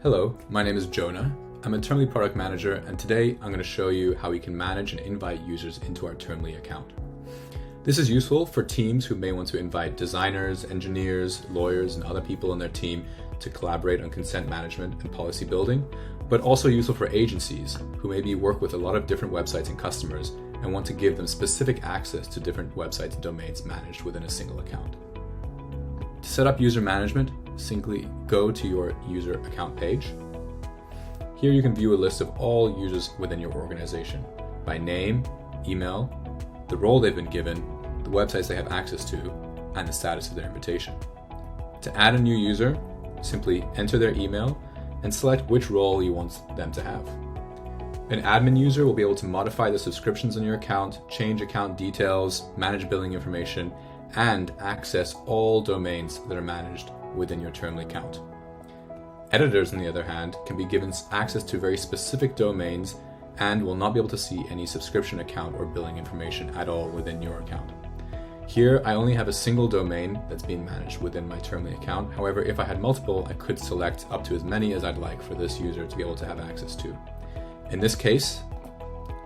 Hello, my name is Jonah. I'm a Termly product manager, and today I'm going to show you how we can manage and invite users into our Termly account. This is useful for teams who may want to invite designers, engineers, lawyers, and other people in their team to collaborate on consent management and policy building, but also useful for agencies who maybe work with a lot of different websites and customers and want to give them specific access to different websites and domains managed within a single account. To set up user management, simply go to your user account page. Here you can view a list of all users within your organization by name, email, the role they've been given, the websites they have access to, and the status of their invitation. To add a new user, simply enter their email and select which role you want them to have. An admin user will be able to modify the subscriptions on your account, change account details, manage billing information, and access all domains that are managed within your Termly account. Editors, on the other hand, can be given access to very specific domains and will not be able to see any subscription account or billing information at all within your account. Here, I only have a single domain that's being managed within my Termly account. However, if I had multiple, I could select up to as many as I'd like for this user to be able to have access to. In this case,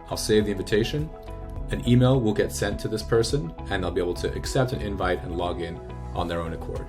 I'll save the invitation. An email will get sent to this person, and they'll be able to accept an invite and log in on their own accord.